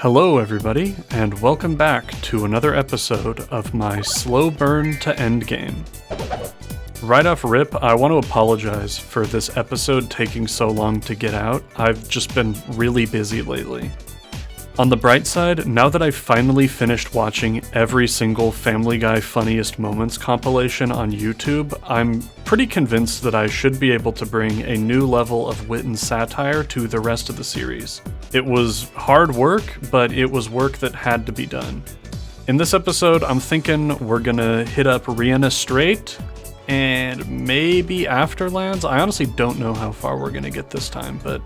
Hello everybody, and welcome back to another episode of my slow burn to Endgame. Right off rip, I want to apologize for this episode taking so long to get out. I've just been really busy lately. On the bright side, now that I've finally finished watching every single Family Guy Funniest Moments compilation on YouTube, I'm pretty convinced that I should be able to bring a new level of wit and satire to the rest of the series. It was hard work, but it was work that had to be done. In this episode, I'm thinking we're gonna hit up Riena Strait and maybe Afterlands. I honestly don't know how far we're gonna get this time, but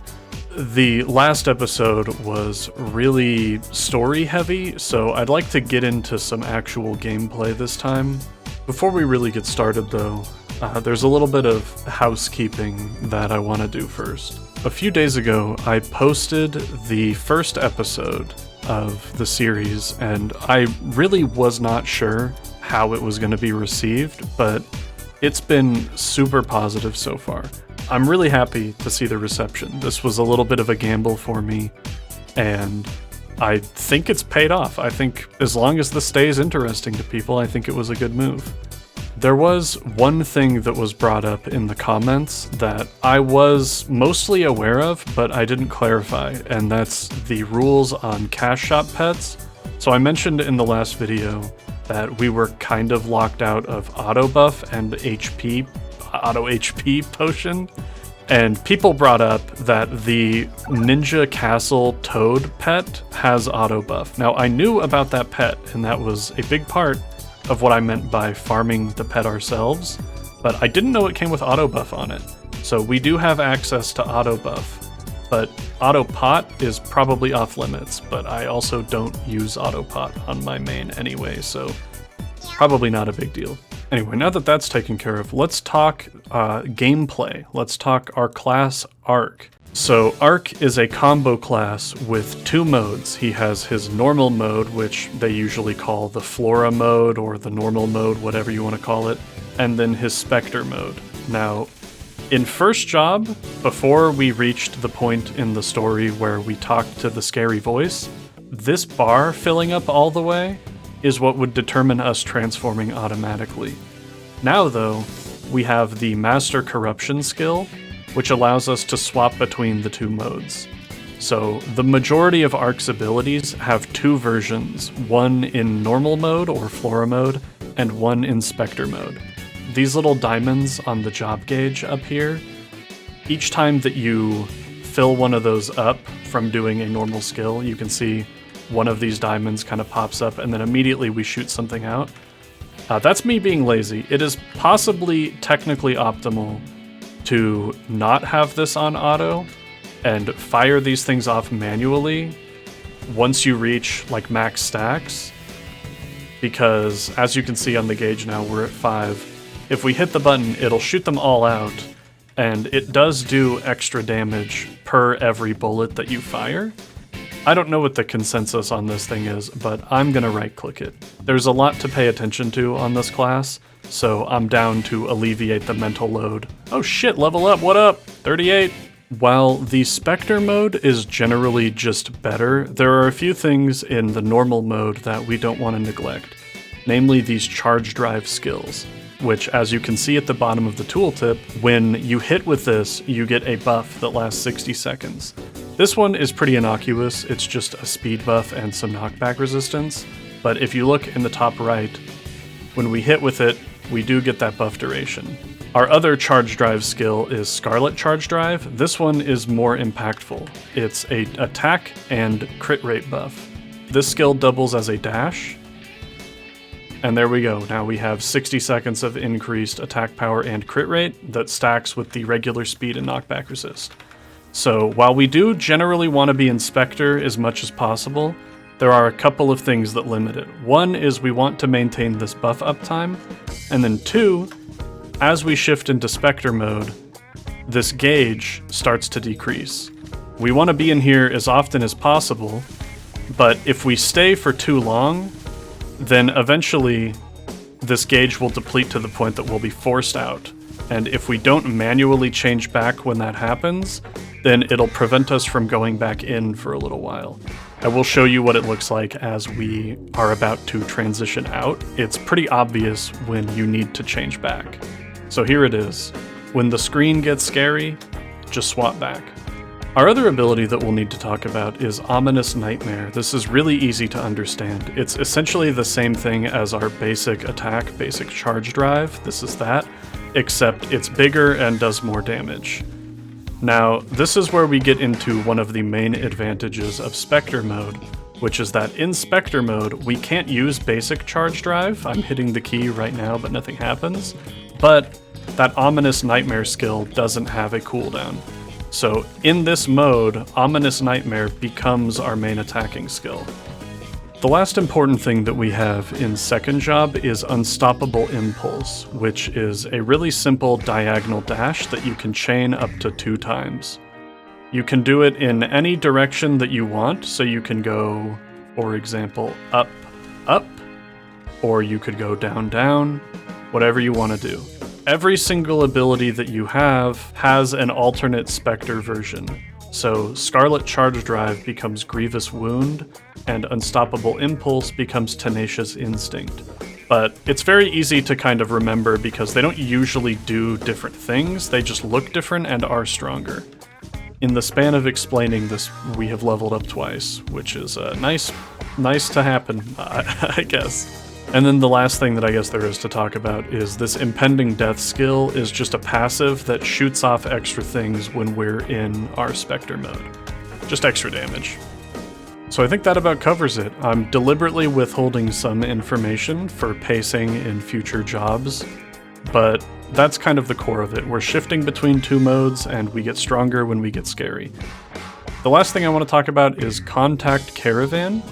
the last episode was really story heavy, so I'd like to get into some actual gameplay this time. Before we really get started though, there's a little bit of housekeeping that I want to do first. A few days ago, I posted the first episode of the series, and I really was not sure how it was going to be received, but it's been super positive so far. I'm really happy to see the reception. This was a little bit of a gamble for me, and I think it's paid off. I think as long as this stays interesting to people, I think it was a good move. There was one thing that was brought up in the comments that I was mostly aware of, but I didn't clarify, and that's the rules on cash shop pets. So I mentioned in the last video that we were kind of locked out of auto buff and auto HP potion, and people brought up that the Ninja Castle Toad pet has auto buff. Now I knew about that pet, and that was a big part of what I meant by farming the pet ourselves, but I didn't know it came with auto buff on it. So we do have access to auto buff, but auto pot is probably off limits, but I also don't use auto pot on my main anyway, so probably not a big deal. Anyway, now that that's taken care of, let's talk gameplay. Let's talk our class Ark. So Ark is a combo class with two modes. He has his normal mode, which they usually call the Flora mode or the normal mode, whatever you want to call it, and then his Spectre mode. Now, in first job, before we reached the point in the story where we talked to the scary voice, this bar filling up all the way is what would determine us transforming automatically. Now though, we have the Master Corruption skill, which allows us to swap between the two modes. So the majority of Ark's abilities have two versions, one in normal mode or Flora mode, and one in Spectre mode. These little diamonds on the job gauge up here, each time that you fill one of those up from doing a normal skill, you can see one of these diamonds kind of pops up, and then immediately we shoot something out. That's me being lazy. It is possibly technically optimal to not have this on auto and fire these things off manually once you reach like max stacks, because as you can see on the gauge now, we're at 5. If we hit the button, it'll shoot them all out, and it does do extra damage per every bullet that you fire. I don't know what the consensus on this thing is, but I'm gonna right-click it. There's a lot to pay attention to on this class, so I'm down to alleviate the mental load. Oh shit, level up, what up? 38. While the Spectre mode is generally just better, there are a few things in the normal mode that we don't want to neglect, namely these charge drive skills, which, as you can see at the bottom of the tooltip, when you hit with this, you get a buff that lasts 60 seconds. This one is pretty innocuous, it's just a speed buff and some knockback resistance, but if you look in the top right, when we hit with it, we do get that buff duration. Our other charge drive skill is Scarlet Charge Drive. This one is more impactful. It's a attack and crit rate buff. This skill doubles as a dash, and there we go. Now we have 60 seconds of increased attack power and crit rate that stacks with the regular speed and knockback resist. So while we do generally want to be in Spectre as much as possible, there are a couple of things that limit it. One is we want to maintain this buff uptime, and then two, as we shift into Spectre mode, this gauge starts to decrease. We want to be in here as often as possible, but if we stay for too long, then eventually this gauge will deplete to the point that we'll be forced out. And if we don't manually change back when that happens, then it'll prevent us from going back in for a little while. I will show you what it looks like as we are about to transition out. It's pretty obvious when you need to change back. So here it is. When the screen gets scary, just swap back. Our other ability that we'll need to talk about is Ominous Nightmare. This is really easy to understand. It's essentially the same thing as our basic attack, basic charge drive. This is that, except it's bigger and does more damage. Now, this is where we get into one of the main advantages of Spectre mode, which is that in Spectre mode, we can't use basic charge drive. I'm hitting the key right now, but nothing happens. But that Ominous Nightmare skill doesn't have a cooldown. So in this mode, Ominous Nightmare becomes our main attacking skill. The last important thing that we have in second job is Unstoppable Impulse, which is a really simple diagonal dash that you can chain up to 2 times. You can do it in any direction that you want, so you can go, for example, up, up, or you could go down, down, whatever you want to do. Every single ability that you have has an alternate Spectre version. So Scarlet Charge Drive becomes Grievous Wound, and Unstoppable Impulse becomes Tenacious Instinct. But it's very easy to kind of remember because they don't usually do different things, they just look different and are stronger. In the span of explaining this, we have leveled up twice, which is nice to happen, I guess. And then the last thing that I guess there is to talk about is this Impending Death skill is just a passive that shoots off extra things when we're in our Spectre mode. Just extra damage. So I think that about covers it. I'm deliberately withholding some information for pacing in future jobs, but that's kind of the core of it. We're shifting between 2 modes and we get stronger when we get scary. The last thing I want to talk about is Contact Caravan,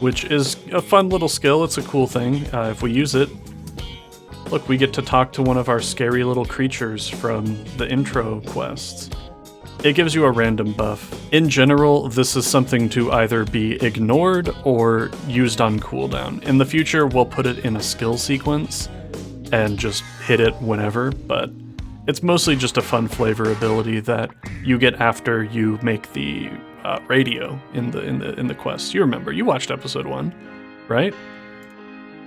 which is a fun little skill. It's a cool thing. If we use it, look, we get to talk to one of our scary little creatures from the intro quests. It gives you a random buff. In general, this is something to either be ignored or used on cooldown. In the future, we'll put it in a skill sequence and just hit it whenever, but it's mostly just a fun flavor ability that you get after you make the radio in the quest. You remember, you watched episode 1, right?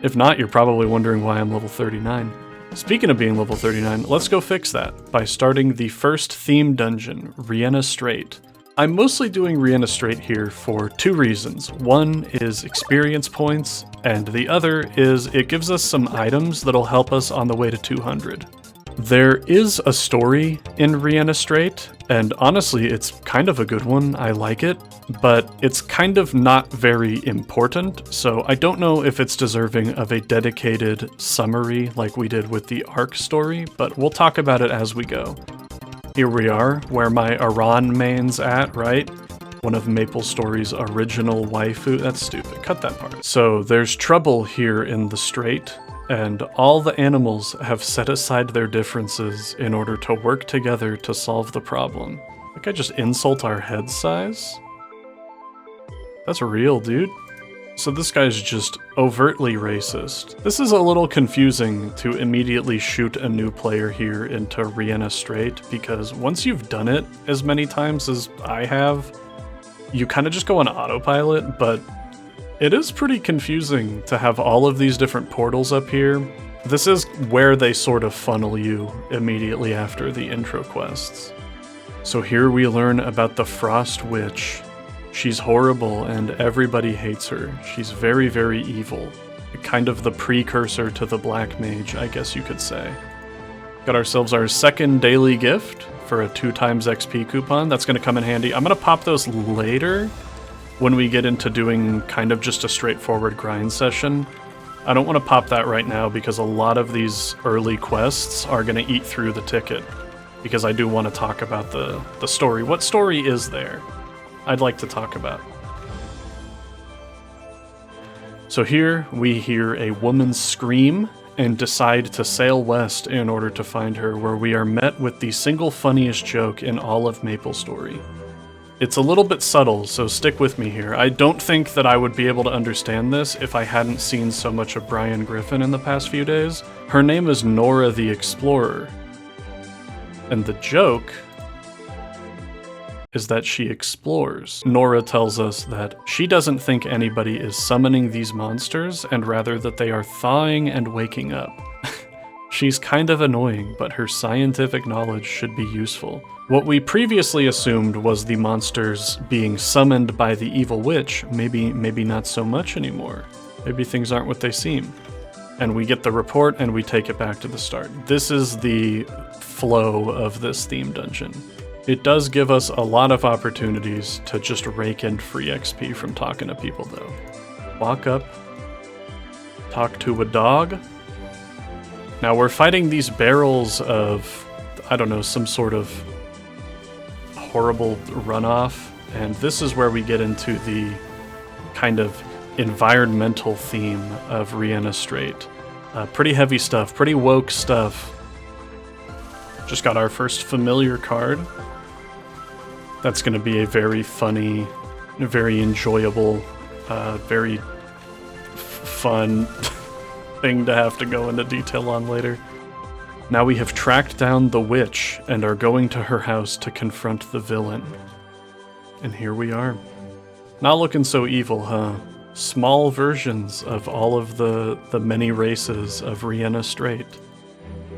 If not, you're probably wondering why I'm level 39. Speaking of being level 39, let's go fix that by starting the first theme dungeon, Riena Strait. I'm mostly doing Riena Strait here for 2 reasons. One is experience points, and the other is it gives us some items that'll help us on the way to 200. There is a story in Riena Strait, and honestly, it's kind of a good one. I like it, but it's kind of not very important, so I don't know if it's deserving of a dedicated summary like we did with the Ark story, but we'll talk about it as we go. Here we are, where my Iran main's at, right? One of MapleStory's original waifu. That's stupid. Cut that part. So there's trouble here in the Strait, and all the animals have set aside their differences in order to work together to solve the problem. Like I just insult our head size? That's real, dude. So this guy's just overtly racist. This is a little confusing to immediately shoot a new player here into Riena Strait, because once you've done it as many times as I have, you kind of just go on autopilot, but it is pretty confusing to have all of these different portals up here. This is where they sort of funnel you immediately after the intro quests. So here we learn about the Frost Witch. She's horrible and everybody hates her. She's very, very evil. Kind of the precursor to the Black Mage, I guess you could say. Got ourselves our second daily gift for a 2 times XP coupon. That's going to come in handy. I'm going to pop those later, when we get into doing kind of just a straightforward grind session. I don't want to pop that right now because a lot of these early quests are going to eat through the ticket, because I do want to talk about the story. What story is there? I'd like to talk about. So here we hear a woman scream and decide to sail west in order to find her, where we are met with the single funniest joke in all of MapleStory. It's a little bit subtle, so stick with me here. I don't think that I would be able to understand this if I hadn't seen so much of Brian Griffin in the past few days. Her name is Nora the Explorer. And the joke is that she explores. Nora tells us that she doesn't think anybody is summoning these monsters, and rather that they are thawing and waking up. She's kind of annoying, but her scientific knowledge should be useful. What we previously assumed was the monsters being summoned by the evil witch, maybe not so much anymore. Maybe things aren't what they seem. And we get the report and we take it back to the start. This is the flow of this theme dungeon. It does give us a lot of opportunities to just rake in free XP from talking to people, though. Walk up, talk to a dog. Now we're fighting these barrels of, I don't know, some sort of horrible runoff, and this is where we get into the kind of environmental theme of Riena Strait. Pretty heavy stuff, pretty woke stuff. Just got our first familiar card. That's going to be a very funny, very enjoyable, very fun thing to have to go into detail on later. Now we have tracked down the witch and are going to her house to confront the villain. And here we are. Not looking so evil, huh? Small versions of all of the many races of Riena Strait.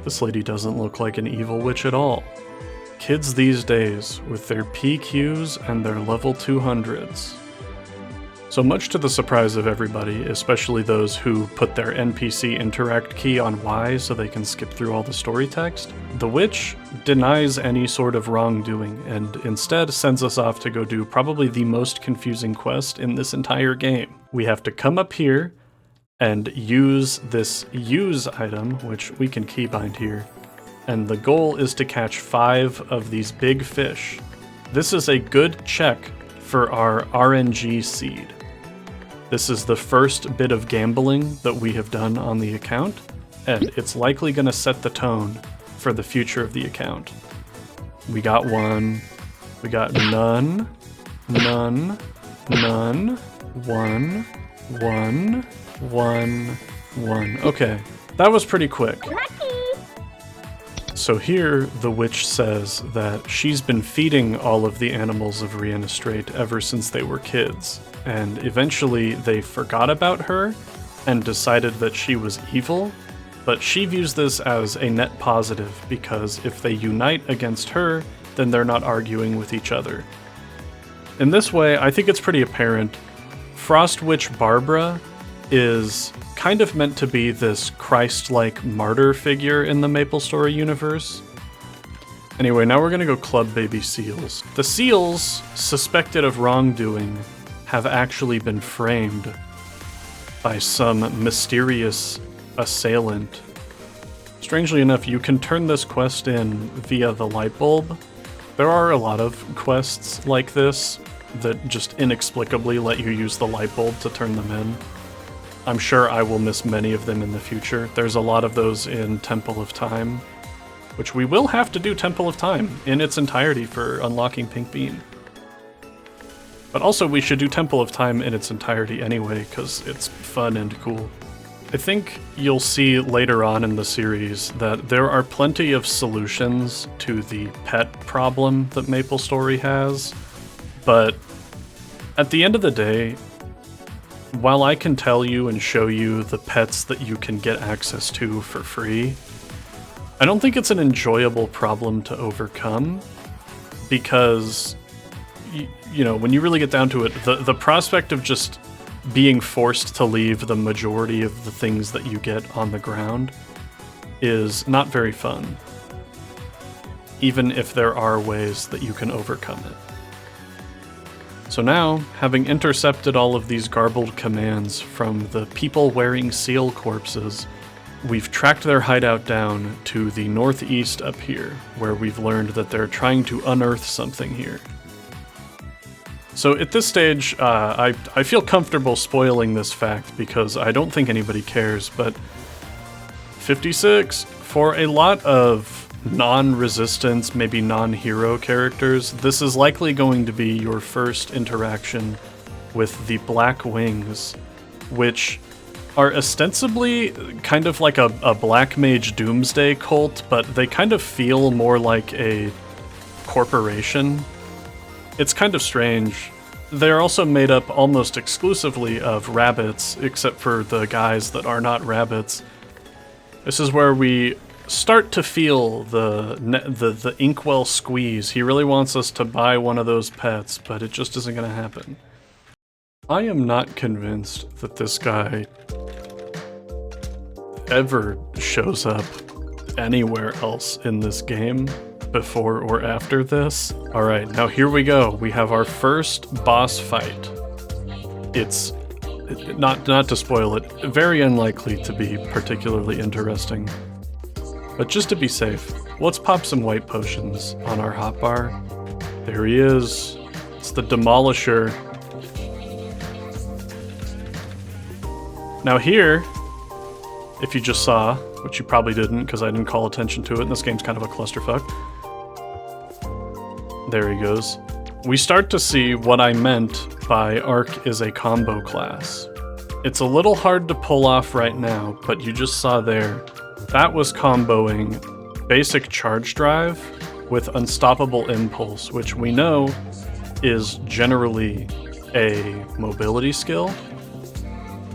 This lady doesn't look like an evil witch at all. Kids these days, with their PQs and their level 200s. So much to the surprise of everybody, especially those who put their NPC interact key on Y so they can skip through all the story text, the witch denies any sort of wrongdoing and instead sends us off to go do probably the most confusing quest in this entire game. We have to come up here and use this use item, which we can keybind here, and the goal is to catch 5 of these big fish. This is a good check for our RNG seed. This is the first bit of gambling that we have done on the account, and it's likely going to set the tone for the future of the account. We got 1, we got none, none, none, 1, 1, 1, 1. Okay, that was pretty quick. So here, the witch says that she's been feeding all of the animals of Riena Strait ever since they were kids, and eventually they forgot about her and decided that she was evil, but she views this as a net positive because if they unite against her, then they're not arguing with each other. In this way, I think it's pretty apparent Frost Witch Barbara is kind of meant to be this Christ-like martyr figure in the MapleStory universe. Anyway, now we're gonna go club baby seals. The seals, suspected of wrongdoing, have actually been framed by some mysterious assailant. Strangely enough, you can turn this quest in via the light bulb. There are a lot of quests like this that just inexplicably let you use the light bulb to turn them in. I'm sure I will miss many of them in the future. There's a lot of those in Temple of Time, which we will have to do Temple of Time in its entirety for unlocking Pink Bean. But also we should do Temple of Time in its entirety anyway, because it's fun and cool. I think you'll see later on in the series that there are plenty of solutions to the pet problem that MapleStory has, but at the end of the day, while I can tell you and show you the pets that you can get access to for free, I don't think it's an enjoyable problem to overcome, because, you know, when you really get down to it, the prospect of just being forced to leave the majority of the things that you get on the ground is not very fun, even if there are ways that you can overcome it. So now, having intercepted all of these garbled commands from the people wearing seal corpses, we've tracked their hideout down to the northeast up here, where we've learned that they're trying to unearth something here. So at this stage, I feel comfortable spoiling this fact because I don't think anybody cares, but 56, for a lot of non-resistance, maybe non-hero characters, this is likely going to be your first interaction with the Black Wings, which are ostensibly kind of like a Black Mage Doomsday cult, but they kind of feel more like a corporation. It's kind of strange. They're also made up almost exclusively of rabbits, except for the guys that are not rabbits. This is where we start to feel the inkwell squeeze. He really wants us to buy one of those pets, but it just isn't going to happen. I am not convinced that this guy ever shows up anywhere else in this game before or after this. Alright, now here we go. We have our first boss fight. It's, not to spoil it, very unlikely to be particularly interesting. But just to be safe, let's pop some white potions on our hotbar. There he is. It's the Demolisher. Now here, if you just saw, which you probably didn't because I didn't call attention to it, and this game's kind of a clusterfuck. There he goes. We start to see what I meant by Arc is a combo class. It's a little hard to pull off right now, but you just saw there, that was comboing basic charge drive with unstoppable impulse, which we know is generally a mobility skill.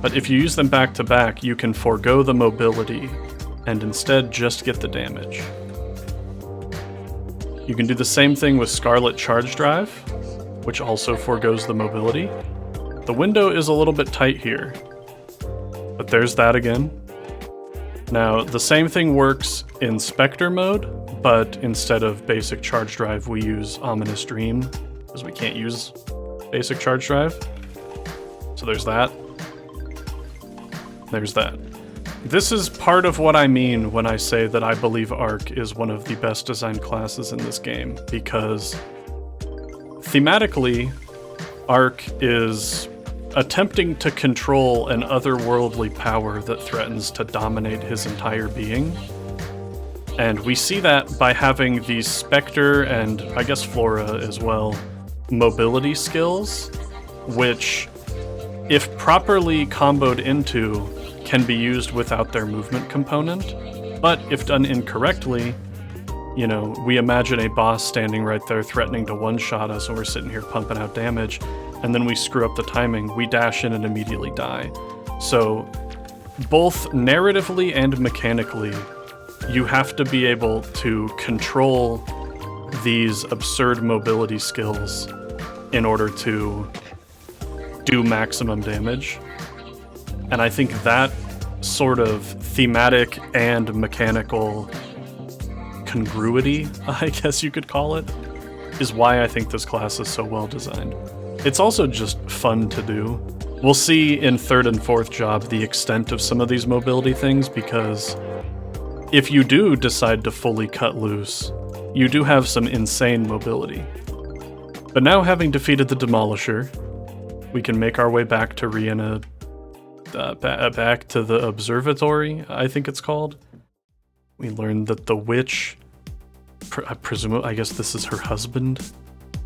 But if you use them back to back, you can forego the mobility and instead just get the damage. You can do the same thing with Scarlet Charge Drive, which also forgoes the mobility. The window is a little bit tight here, but there's that again. Now, the same thing works in Spectre mode, but instead of basic charge drive, we use Ominous Dream, because we can't use basic charge drive. So there's that. There's that. This is part of what I mean when I say that I believe Arc is one of the best designed classes in this game, because thematically, Arc is attempting to control an otherworldly power that threatens to dominate his entire being. And we see that by having these Spectre, and I guess Flora as well, mobility skills, which, if properly comboed into, can be used without their movement component. But if done incorrectly, you know, we imagine a boss standing right there threatening to one-shot us, and we're sitting here pumping out damage, and then we screw up the timing, we dash in and immediately die. So, both narratively and mechanically, you have to be able to control these absurd mobility skills in order to do maximum damage. And I think that sort of thematic and mechanical congruity, I guess you could call it, is why I think this class is so well designed. It's also just fun to do. We'll see in third and fourth job the extent of some of these mobility things, because if you do decide to fully cut loose, you do have some insane mobility. But now, having defeated the Demolisher, we can make our way back to Riena, back to the observatory, I think it's called. We learned that the witch, I guess this is her husband,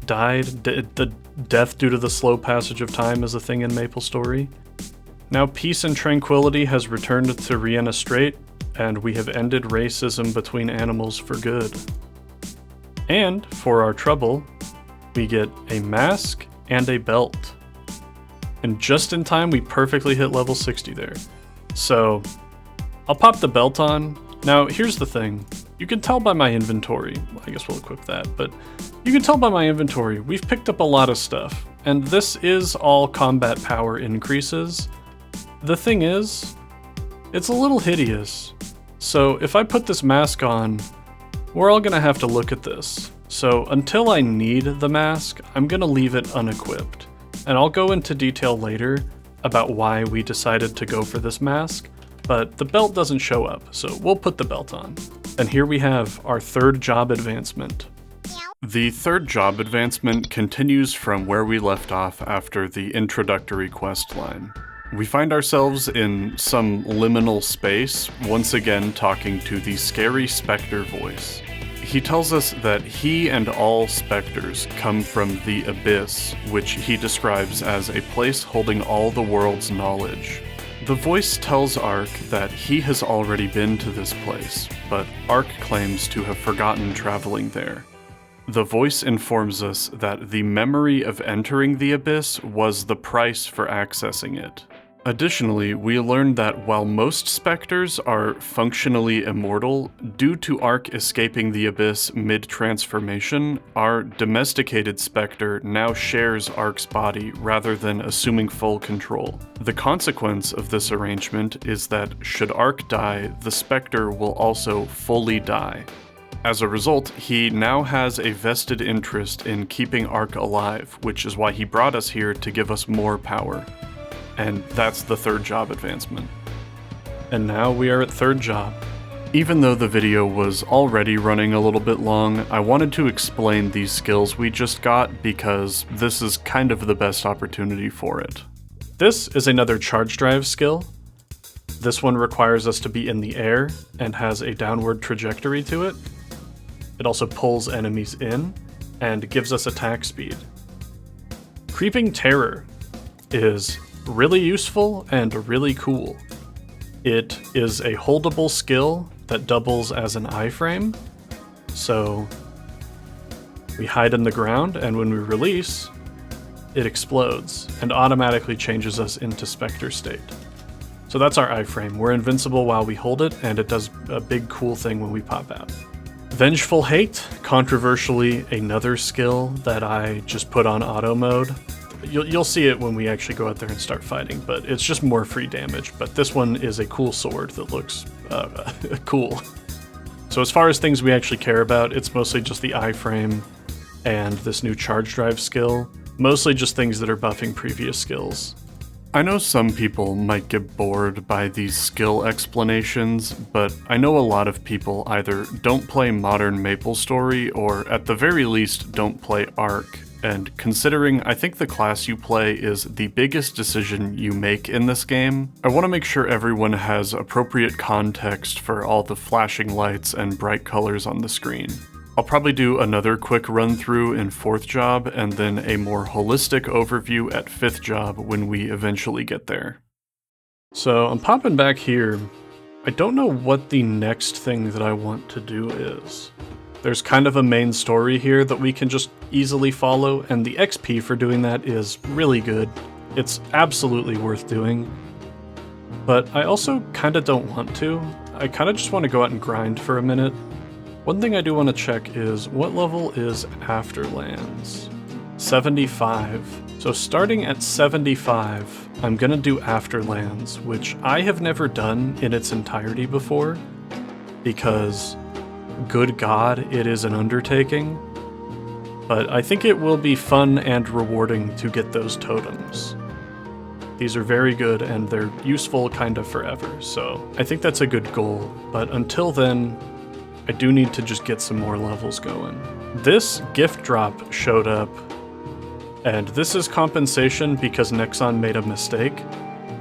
died. The death due to the slow passage of time is a thing in MapleStory. Now peace and tranquility has returned to Riena Strait, and we have ended racism between animals for good. And, for our trouble, we get a mask and a belt. And just in time, we perfectly hit level 60 there. So, I'll pop the belt on. Now, here's the thing. You can tell by my inventory. I guess we'll equip that, but you can tell by my inventory, we've picked up a lot of stuff. And this is all combat power increases. The thing is, it's a little hideous. So, if I put this mask on, we're all gonna have to look at this. So, until I need the mask, I'm gonna leave it unequipped. And I'll go into detail later about why we decided to go for this mask, but the belt doesn't show up, so we'll put the belt on. And here we have our third job advancement. The third job advancement continues from where we left off after the introductory quest line. We find ourselves in some liminal space, once again talking to the scary Spectre voice. He tells us that he and all specters come from the Abyss, which he describes as a place holding all the world's knowledge. The voice tells Ark that he has already been to this place, but Ark claims to have forgotten traveling there. The voice informs us that the memory of entering the abyss was the price for accessing it. Additionally, we learned that while most specters are functionally immortal, due to Ark escaping the abyss mid-transformation, our domesticated specter now shares Ark's body rather than assuming full control. The consequence of this arrangement is that should Ark die, the specter will also fully die. As a result, he now has a vested interest in keeping Ark alive, which is why he brought us here to give us more power. And that's the third job advancement. And now we are at third job. Even though the video was already running a little bit long, I wanted to explain these skills we just got because this is kind of the best opportunity for it. This is another charge drive skill. This one requires us to be in the air and has a downward trajectory to it. It also pulls enemies in and gives us attack speed. Creeping Terror is really useful and really cool. It is a holdable skill that doubles as an iframe. So we hide in the ground, and when we release, it explodes and automatically changes us into Spectre state. So that's our iframe. We're invincible while we hold it, and it does a big cool thing when we pop out. Vengeful Hate, controversially another skill that I just put on auto mode. You'll see it when we actually go out there and start fighting, but it's just more free damage. But this one is a cool sword that looks cool. So as far as things we actually care about, it's mostly just the iframe and this new charge drive skill. Mostly just things that are buffing previous skills. I know some people might get bored by these skill explanations, but I know a lot of people either don't play modern MapleStory or at the very least don't play Ark. And considering I think the class you play is the biggest decision you make in this game, I want to make sure everyone has appropriate context for all the flashing lights and bright colors on the screen. I'll probably do another quick run through in 4th job and then a more holistic overview at 5th job when we eventually get there. So I'm popping back here. I don't know what the next thing that I want to do is. There's kind of a main story here that we can just easily follow, and the XP for doing that is really good. It's absolutely worth doing. But I also kind of don't want to. I kind of just want to go out and grind for a minute. One thing I do want to check is, what level is Afterlands? 75. So starting at 75, I'm gonna do Afterlands, which I have never done in its entirety before, because good God, it is an undertaking. But I think it will be fun and rewarding to get those totems. These are very good and they're useful kind of forever, so I think that's a good goal. But until then, I do need to just get some more levels going. This gift drop showed up, and this is compensation because Nexon made a mistake.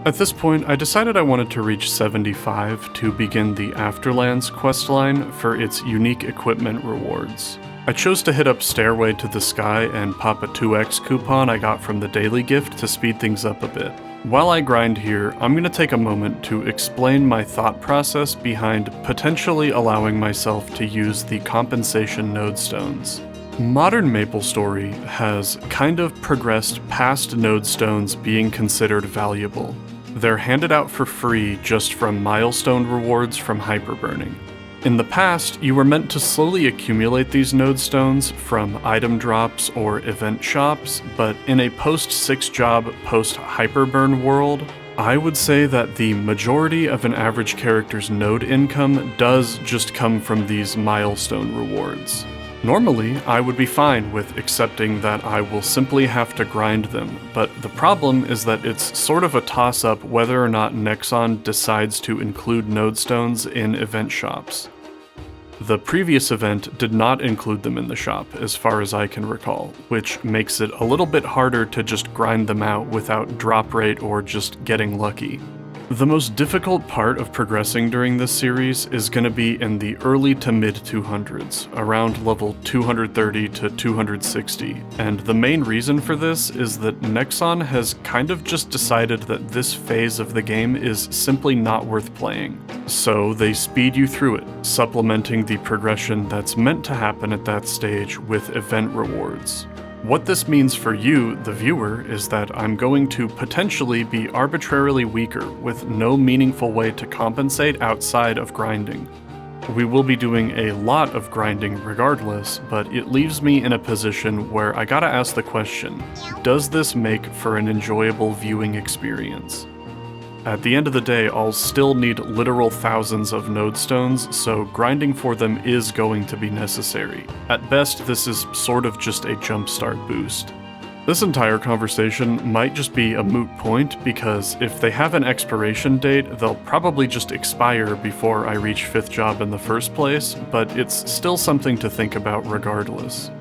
At this point, I decided I wanted to reach 75 to begin the Afterlands questline for its unique equipment rewards. I chose to hit up Stairway to the Sky and pop a 2x coupon I got from the daily gift to speed things up a bit. While I grind here, I'm going to take a moment to explain my thought process behind potentially allowing myself to use the compensation nodestones. Modern MapleStory has kind of progressed past nodestones being considered valuable. They're handed out for free just from milestone rewards from hyperburning. In the past, you were meant to slowly accumulate these nodestones from item drops or event shops, but in a post-6 job, post-hyperburn world, I would say that the majority of an average character's node income does just come from these milestone rewards. Normally, I would be fine with accepting that I will simply have to grind them, but the problem is that it's sort of a toss-up whether or not Nexon decides to include nodestones in event shops. The previous event did not include them in the shop, as far as I can recall, which makes it a little bit harder to just grind them out without drop rate or just getting lucky. The most difficult part of progressing during this series is going to be in the early to mid 200s, around level 230 to 260, and the main reason for this is that Nexon has kind of just decided that this phase of the game is simply not worth playing. So they speed you through it, supplementing the progression that's meant to happen at that stage with event rewards. What this means for you, the viewer, is that I'm going to potentially be arbitrarily weaker with no meaningful way to compensate outside of grinding. We will be doing a lot of grinding regardless, but it leaves me in a position where I gotta ask the question, does this make for an enjoyable viewing experience? At the end of the day, I'll still need literal thousands of nodestones, so grinding for them is going to be necessary. At best, this is sort of just a jumpstart boost. This entire conversation might just be a moot point, because if they have an expiration date, they'll probably just expire before I reach 5th job in the first place, but it's still something to think about regardless.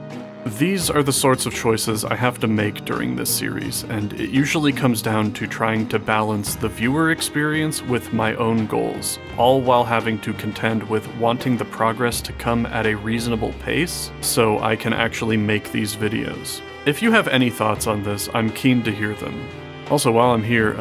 These are the sorts of choices I have to make during this series, and it usually comes down to trying to balance the viewer experience with my own goals, all while having to contend with wanting the progress to come at a reasonable pace so I can actually make these videos. If you have any thoughts on this, I'm keen to hear them. Also, while I'm here,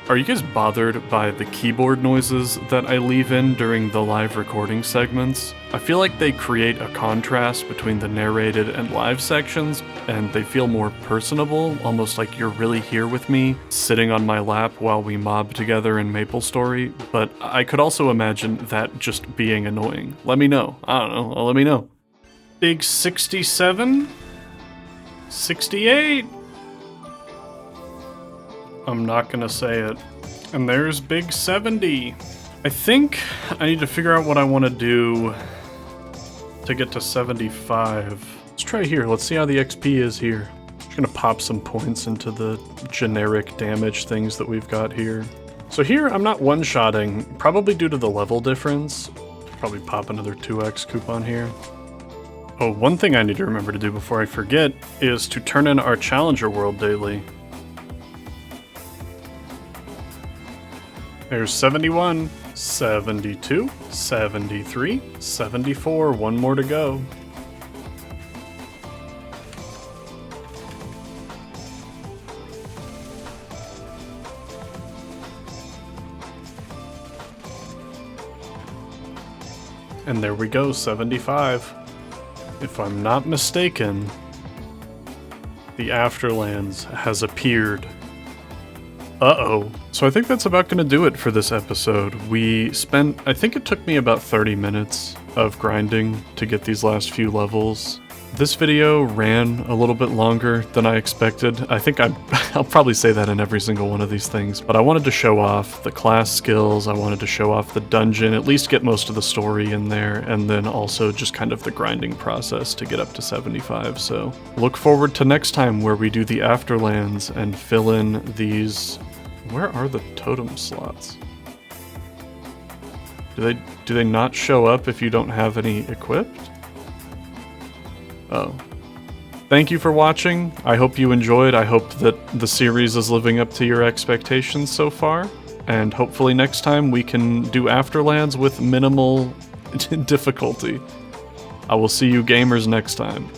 are you guys bothered by the keyboard noises that I leave in during the live recording segments? I feel like they create a contrast between the narrated and live sections, and they feel more personable, almost like you're really here with me, sitting on my lap while we mob together in MapleStory, but I could also imagine that just being annoying. Let me know. I don't know. Let me know. Big 67? 68? I'm not gonna say it. And there's big 70. I think I need to figure out what I want to do to get to 75. Let's try here. Let's see how the XP is here. Just gonna pop some points into the generic damage things that we've got here. So here I'm not one-shotting, probably due to the level difference. Probably pop another 2x coupon here. Oh, one thing I need to remember to do before I forget is to turn in our Challenger World daily. There's 71, 72, 73, 74, one more to go. And there we go, 75. If I'm not mistaken, the Afterlands has appeared. Uh-oh. So I think that's about gonna do it for this episode. We spent, I think it took me about 30 minutes of grinding to get these last few levels. This video ran a little bit longer than I expected. I think I'll probably say that in every single one of these things, but I wanted to show off the class skills, I wanted to show off the dungeon, at least get most of the story in there, and then also just kind of the grinding process to get up to 75. So look forward to next time where we do the Afterlands and fill in these. Where are the totem slots? Do they not show up if you don't have any equipped? Oh. Thank you for watching. I hope you enjoyed. I hope that the series is living up to your expectations so far. And hopefully next time we can do Afterlands with minimal difficulty. I will see you gamers next time.